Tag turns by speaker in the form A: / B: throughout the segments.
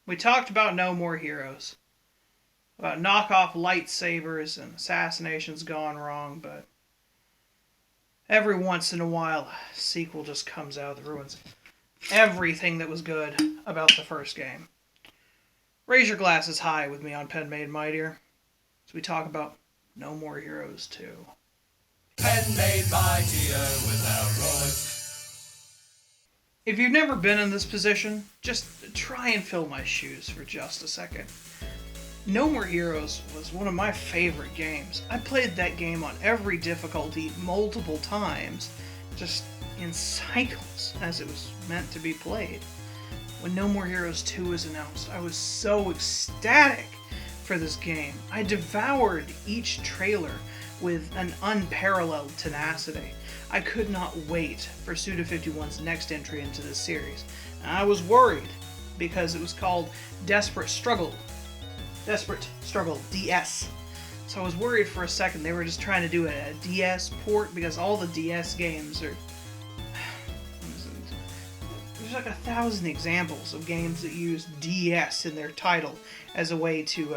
A: We talked about No More Heroes, about knockoff lightsabers and assassinations gone wrong, but every once in a while, a sequel just comes out that ruins everything that was good about the first game. Raise your glasses high with me on Pen Made Mightier as we talk about No More Heroes 2.
B: Pen made mightier without roids.
A: If you've never been in this position, just try and fill my shoes for just a second. No More Heroes was one of my favorite games. I played that game on every difficulty multiple times, just in cycles as it was meant to be played. When No More Heroes 2 was announced, I was so ecstatic for this game. I devoured each trailer with an unparalleled tenacity. I could not wait for Suda51's next entry into this series. And I was worried because it was called Desperate Struggle DS. So I was worried for a second they were just trying to do a DS port, because all the DS games are... There's like 1,000 examples of games that use DS in their title as a way to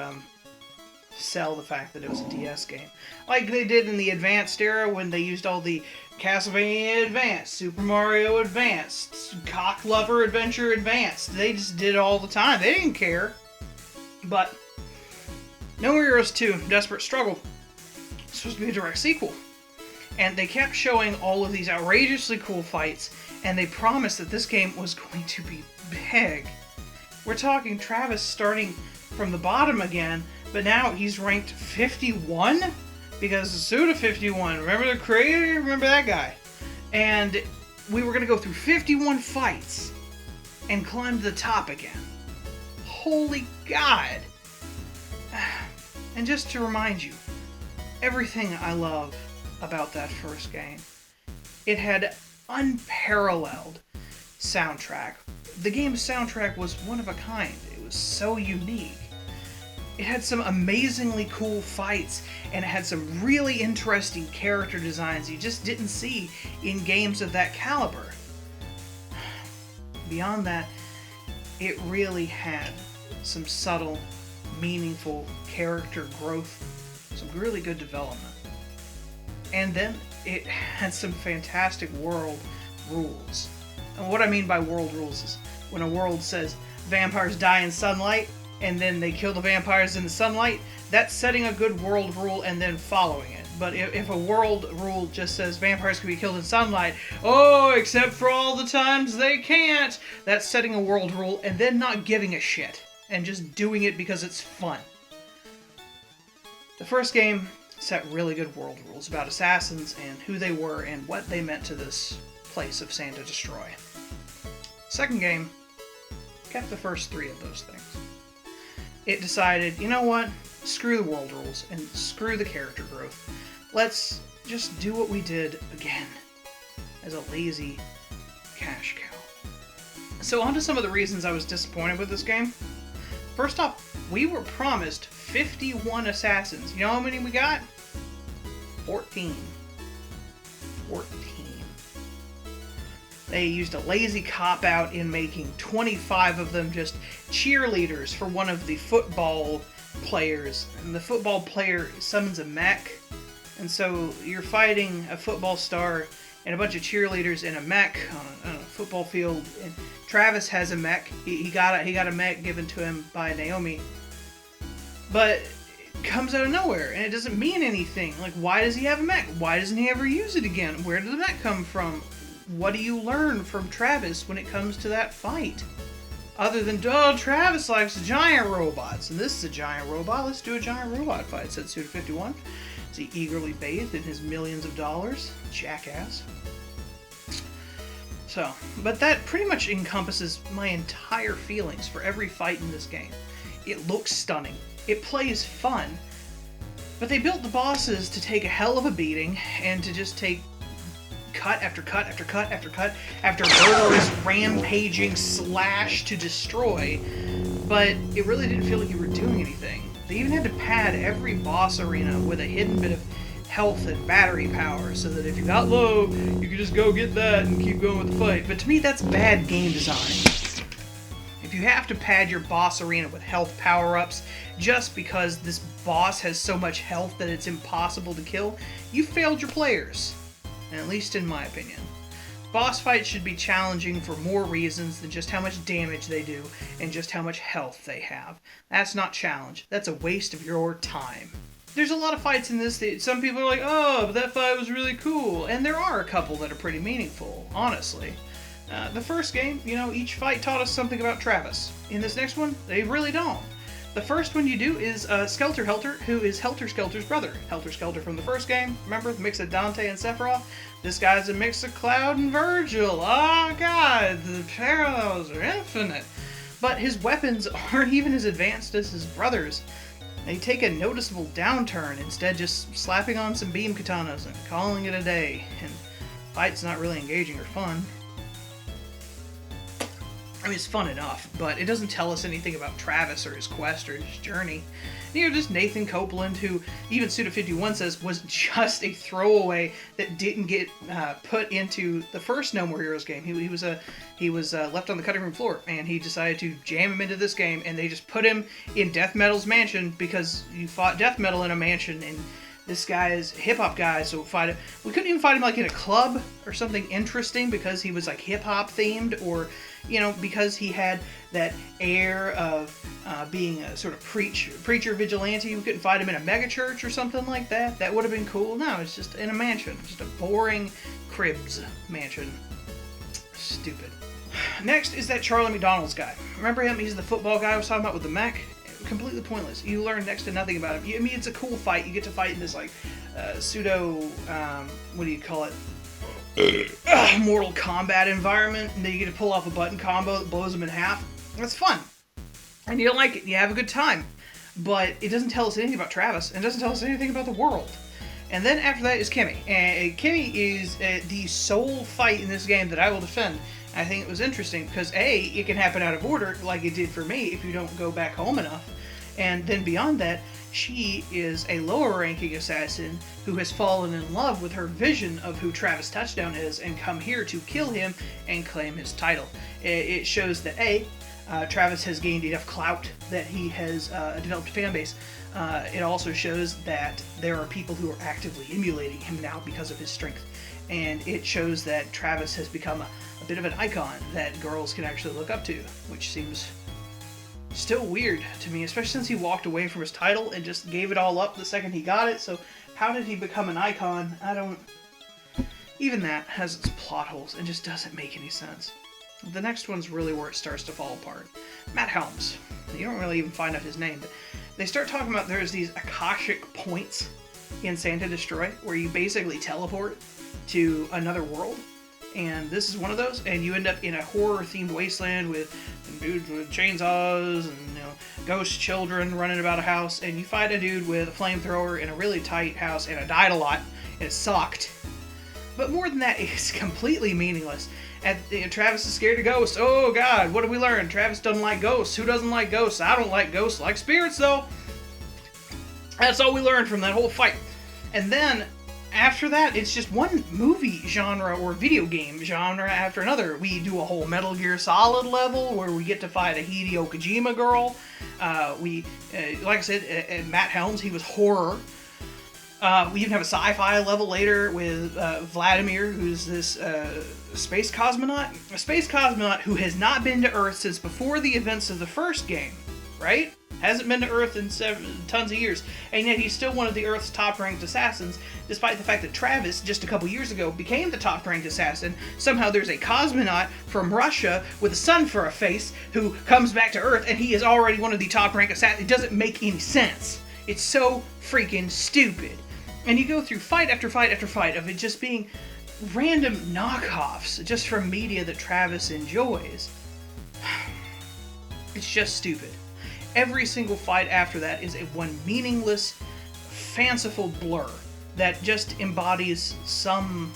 A: sell the fact that it was a DS game. Like they did in the Advanced era when they used all the Castlevania Advanced, Super Mario Advanced, Cock Lover Adventure Advanced. They just did it all the time. They didn't care. But No More Heroes 2, Desperate Struggle, is supposed to be a direct sequel. And they kept showing all of these outrageously cool fights, and they promised that this game was going to be big. We're talking Travis starting from the bottom again, but now he's ranked 51? Because Suda51, remember the creator? Remember that guy? And we were going to go through 51 fights and climb to the top again. Holy God! And just to remind you, everything I love about that first game, it had unparalleled soundtrack. The game's soundtrack was one of a kind. It was so unique. It had some amazingly cool fights, and it had some really interesting character designs you just didn't see in games of that caliber. Beyond that, it really had some subtle, meaningful character growth, some really good development. And then it had some fantastic world rules. And what I mean by world rules is when a world says vampires die in sunlight, and then they kill the vampires in the sunlight, that's setting a good world rule and then following it. But if a world rule just says vampires can be killed in sunlight, oh, except for all the times they can't, that's setting a world rule and then not giving a shit and just doing it because it's fun. The first game set really good world rules about assassins and who they were and what they meant to this place of Santa Destroy. Second game kept the first three of those things. It decided, you know what, screw the world rules and screw the character growth. Let's just do what we did again as a lazy cash cow. So on to some of the reasons I was disappointed with this game. First off, we were promised 51 assassins. You know how many we got? 14. 14. They used a lazy cop-out in making 25 of them just cheerleaders for one of the football players. And the football player summons a mech, and so you're fighting a football star and a bunch of cheerleaders in a mech on a football field. And Travis has a mech. He got a mech given to him by Naomi. But it comes out of nowhere, and it doesn't mean anything. Like, why does he have a mech? Why doesn't he ever use it again? Where did the mech come from? What do you learn from Travis when it comes to that fight? Other than, oh, Travis likes giant robots, and this is a giant robot. Let's do a giant robot fight, said Suda51. As he eagerly bathed in his millions of dollars. Jackass. So, but that pretty much encompasses my entire feelings for every fight in this game. It looks stunning. It plays fun. But they built the bosses to take a hell of a beating, and to just take cut after cut after cut after cut after murderous rampaging slash to destroy, but it really didn't feel like you were doing anything. They even had to pad every boss arena with a hidden bit of health and battery power so that if you got low, you could just go get that and keep going with the fight. But to me, that's bad game design. If you have to pad your boss arena with health power-ups just because this boss has so much health that it's impossible to kill, you failed your players. At least in my opinion. Boss fights should be challenging for more reasons than just how much damage they do and just how much health they have. That's not challenge. That's a waste of your time. There's a lot of fights in this that some people are like, oh, but that fight was really cool. And there are a couple that are pretty meaningful, honestly. The first game, each fight taught us something about Travis. In this next one, they really don't. The first one you do is Skelter Helter, who is Helter Skelter's brother. Helter Skelter from the first game, remember? The mix of Dante and Sephiroth? This guy's a mix of Cloud and Virgil. Oh god, the parallels are infinite. But his weapons aren't even as advanced as his brother's. They take a noticeable downturn, instead just slapping on some beam katanas and calling it a day. And the fight's not really engaging or fun. I mean, it's fun enough, but it doesn't tell us anything about Travis or his quest or his journey. Neither does Nathan Copeland, who even Suda51 says was just a throwaway that didn't get put into the first No More Heroes game. He was left on the cutting room floor, and he decided to jam him into this game, and they just put him in Death Metal's mansion because you fought Death Metal in a mansion, and this guy is a hip-hop guy, so we couldn't even fight him like in a club or something interesting because he was like hip-hop themed, or because he had that air of being a sort of preacher vigilante. We couldn't fight him in a megachurch or something like that. That would have been cool. No, it's just in a mansion. Just a boring cribs mansion. Stupid. Next is that Charlie McDonald's guy. Remember him? He's the football guy I was talking about with the mech. Completely pointless. You learn next to nothing about him. I mean, it's a cool fight. You get to fight in this like pseudo, what do you call it? Mortal Kombat environment, and then you get to pull off a button combo that blows them in half. That's fun. And you like it. You have a good time. But it doesn't tell us anything about Travis, and it doesn't tell us anything about the world. And then after that is Kimmy. And Kimmy is the sole fight in this game that I will defend. I think it was interesting because A, it can happen out of order like it did for me if you don't go back home enough. And then beyond that, she is a lower ranking assassin who has fallen in love with her vision of who Travis Touchdown is and come here to kill him and claim his title. It shows that A, Travis has gained enough clout that he has developed a fan base. It also shows that there are people who are actively emulating him now because of his strength. And it shows that Travis has become a bit of an icon that girls can actually look up to, which seems still weird to me, especially since he walked away from his title and just gave it all up the second he got it. So how did he become an icon? Even that has its plot holes and just doesn't make any sense. The next one's really where it starts to fall apart. Matt Helms. You don't really even find out his name, but they start talking about there's these Akashic points in Santa Destroy where you basically teleport to another world. And this is one of those, and you end up in a horror-themed wasteland with dudes with chainsaws and ghost children running about a house, and you fight a dude with a flamethrower in a really tight house, and I died a lot, and it sucked. But more than that, it's completely meaningless. Travis is scared of ghosts. Oh god, what did we learn? Travis doesn't like ghosts. Who doesn't like ghosts? I don't like ghosts. I like spirits, though. That's all we learned from that whole fight. And then after that, it's just one movie genre or video game genre after another. We do a whole Metal Gear Solid level where we get to fight a Hideo Kojima girl. Like I said, Matt Helms, he was horror. We even have a sci-fi level later with Vladimir, who's this space cosmonaut. A space cosmonaut who has not been to Earth since before the events of the first game, right? Hasn't been to Earth in tons of years, and yet he's still one of the Earth's top-ranked assassins, despite the fact that Travis, just a couple years ago, became the top-ranked assassin. Somehow there's a cosmonaut from Russia with a sun for a face who comes back to Earth, and he is already one of the top-ranked assassins. It doesn't make any sense. It's so freaking stupid. And you go through fight after fight after fight of it just being random knockoffs just from media that Travis enjoys. It's just stupid. Every single fight after that is one meaningless, fanciful blur that just embodies some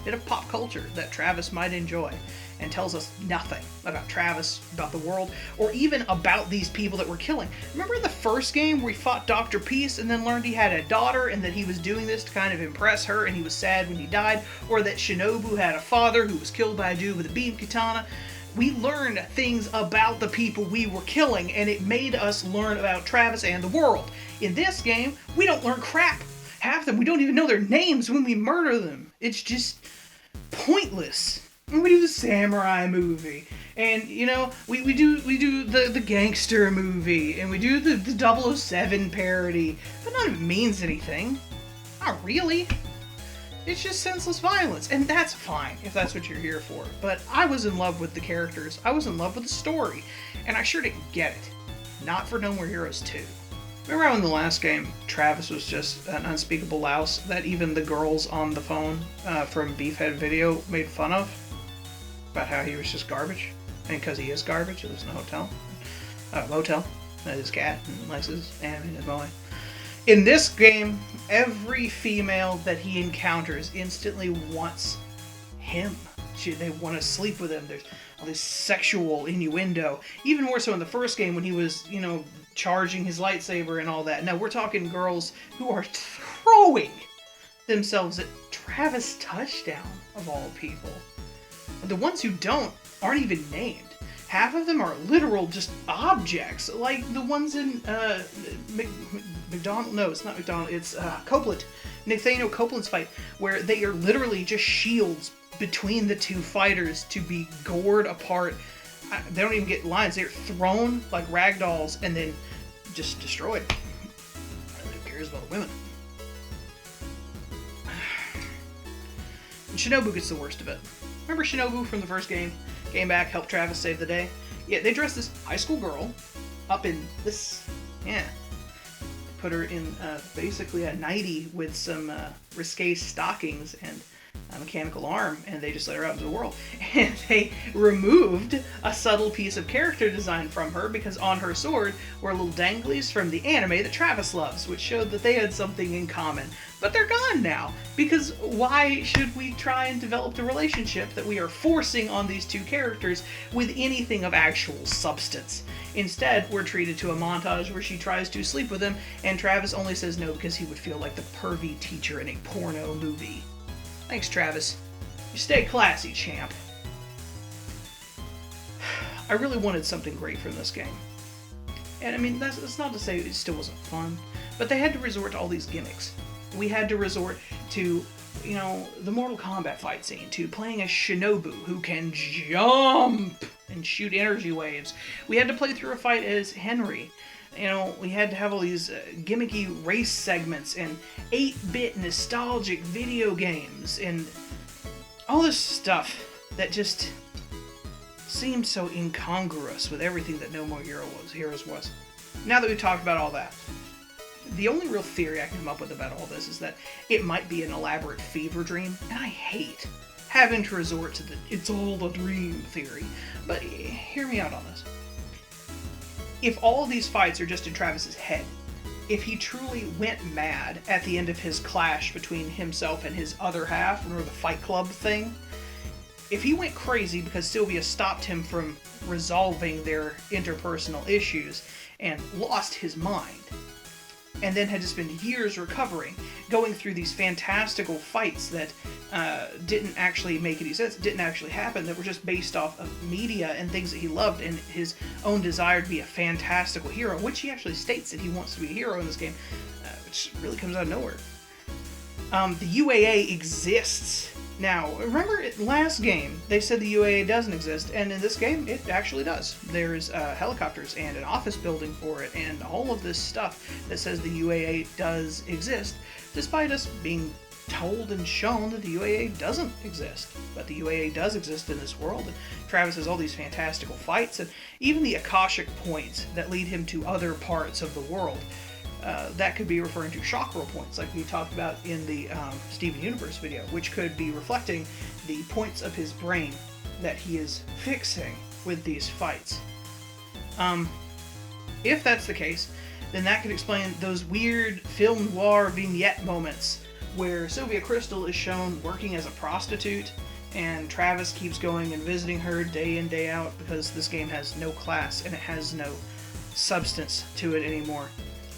A: bit of pop culture that Travis might enjoy and tells us nothing about Travis, about the world, or even about these people that we're killing. Remember in the first game where we fought Dr. Peace and then learned he had a daughter and that he was doing this to kind of impress her and he was sad when he died? Or that Shinobu had a father who was killed by a dude with a beam katana? We learned things about the people we were killing, and it made us learn about Travis and the world. In this game, we don't learn crap. Half of them, we don't even know their names when we murder them. It's just pointless. And we do the samurai movie, and you know, we do the gangster movie, and we do the 007 parody, but none of it means anything. Not really. It's just senseless violence, and that's fine if that's what you're here for. But I was in love with the characters, I was in love with the story, and I sure didn't get it. Not for No More Heroes 2. Remember how in the last game, Travis was just an unspeakable louse that even the girls on the phone from Beefhead Video made fun of? About how he was just garbage. And because he is garbage, he lives in a motel, his cat and Lex's and his boy. In this game, every female that he encounters instantly wants him. They want to sleep with him. There's all this sexual innuendo. Even more so in the first game when he was, you know, charging his lightsaber and all that. Now, we're talking girls who are throwing themselves at Travis Touchdown, of all people. The ones who don't aren't even named. Half of them are literal just objects, like the ones in McDonald. No, it's not McDonald. It's Copeland. Nathaniel Copeland's fight, where they are literally just shields between the two fighters to be gored apart. They don't even get lines. They're thrown like rag dolls and then just destroyed. Who cares about the women? And Shinobu gets the worst of it. Remember Shinobu from the first game? Came back, helped Travis save the day. Yeah, they dressed this high school girl up in this. Yeah. Put her in basically a nightie with some risque stockings and a mechanical arm, and they just let her out into the world. And they removed a subtle piece of character design from her because on her sword were little danglies from the anime that Travis loves, which showed that they had something in common. But they're gone now, because why should we try and develop the relationship that we are forcing on these two characters with anything of actual substance? Instead, we're treated to a montage where she tries to sleep with him, and Travis only says no because he would feel like the pervy teacher in a porno movie. Thanks, Travis. You stay classy, champ. I really wanted something great from this game. And I mean, that's not to say it still wasn't fun, but they had to resort to all these gimmicks. We had to resort to, you know, the Mortal Kombat fight scene, to playing as Shinobu, who can jump and shoot energy waves. We had to play through a fight as Henry. You know, we had to have all these gimmicky race segments and 8-bit nostalgic video games and all this stuff that just seemed so incongruous with everything that No More Heroes was. Now that we've talked about all that, the only real theory I can come up with about all this is that it might be an elaborate fever dream, and I hate having to resort to the "it's all a dream" theory. But hear me out on this. If all of these fights are just in Travis's head, if he truly went mad at the end of his clash between himself and his other half, remember the Fight Club thing? If he went crazy because Sylvia stopped him from resolving their interpersonal issues and lost his mind, and then had to spend years recovering, going through these fantastical fights that didn't actually make any sense, didn't actually happen, that were just based off of media and things that he loved and his own desire to be a fantastical hero, which he actually states that he wants to be a hero in this game, which really comes out of nowhere. The UAA exists. Now, remember last game, they said the UAA doesn't exist, and in this game, it actually does. There's helicopters and an office building for it, and all of this stuff that says the UAA does exist, despite us being told and shown that the UAA doesn't exist. But the UAA does exist in this world, and Travis has all these fantastical fights, and even the Akashic points that lead him to other parts of the world. That could be referring to chakra points, like we talked about in the Steven Universe video, which could be reflecting the points of his brain that he is fixing with these fights. If that's the case, then that could explain those weird film noir vignette moments where Sylvia Crystal is shown working as a prostitute, and Travis keeps going and visiting her day in, day out, because this game has no class and it has no substance to it anymore.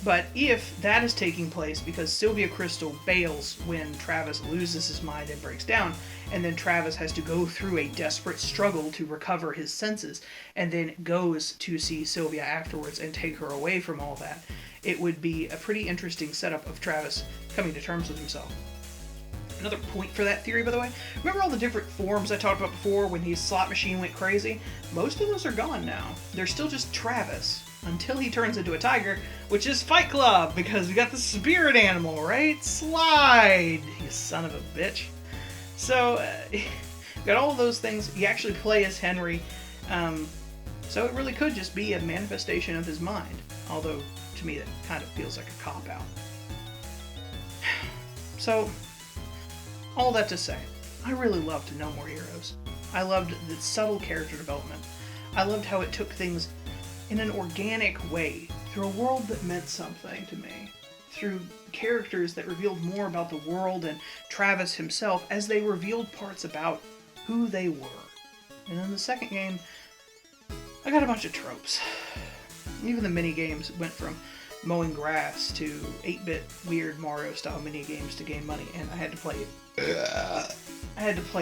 A: But if that is taking place because Sylvia Crystal bails when Travis loses his mind and breaks down, and then Travis has to go through a desperate struggle to recover his senses, and then goes to see Sylvia afterwards and take her away from all that, it would be a pretty interesting setup of Travis coming to terms with himself. Another point for that theory, by the way, remember all the different forms I talked about before when his slot machine went crazy? Most of those are gone now. They're still just Travis, until he turns into a tiger, which is Fight Club, because we got the spirit animal, right? Slide, you son of a bitch. So, got all of those things. You actually play as Henry, so it really could just be a manifestation of his mind, although to me that kind of feels like a cop-out. So, all that to say, I really loved No More Heroes. I loved the subtle character development. I loved how it took things in an organic way, through a world that meant something to me, through characters that revealed more about the world and Travis himself as they revealed parts about who they were. And in the second game, I got a bunch of tropes. Even the mini-games went from mowing grass to 8-bit weird Mario-style mini-games to gain money, and I had to play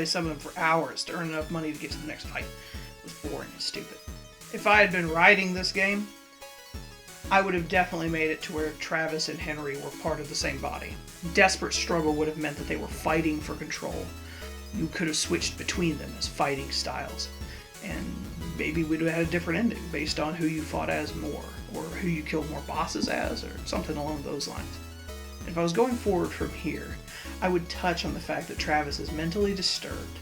A: some of them for hours to earn enough money to get to the next fight. It was boring and stupid. If I had been writing this game, I would have definitely made it to where Travis and Henry were part of the same body. Desperate struggle would have meant that they were fighting for control. You could have switched between them as fighting styles, and maybe we'd have had a different ending based on who you fought as more, or who you killed more bosses as, or something along those lines. If I was going forward from here, I would touch on the fact that Travis is mentally disturbed.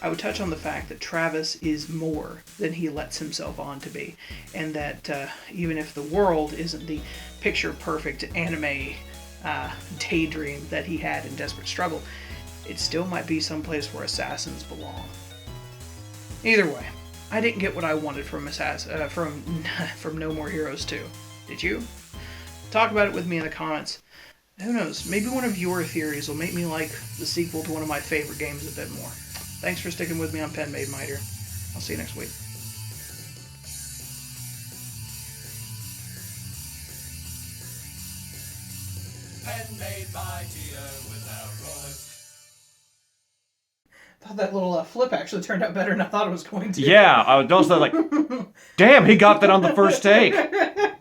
A: I would touch on the fact that Travis is more than he lets himself on to be, and that even if the world isn't the picture-perfect anime daydream that he had in Desperate Struggle, it still might be someplace where assassins belong. Either way, I didn't get what I wanted from from No More Heroes 2. Did you? Talk about it with me in the comments. Who knows, maybe one of your theories will make me like the sequel to one of my favorite games a bit more. Thanks for sticking with me on Pen Made Mightier. I'll see you next week.
B: Pen Made Mightier without rollers.
A: I thought that little flip actually turned out better than I thought it was going to.
C: Yeah, I was also like, damn, he got that on the first take.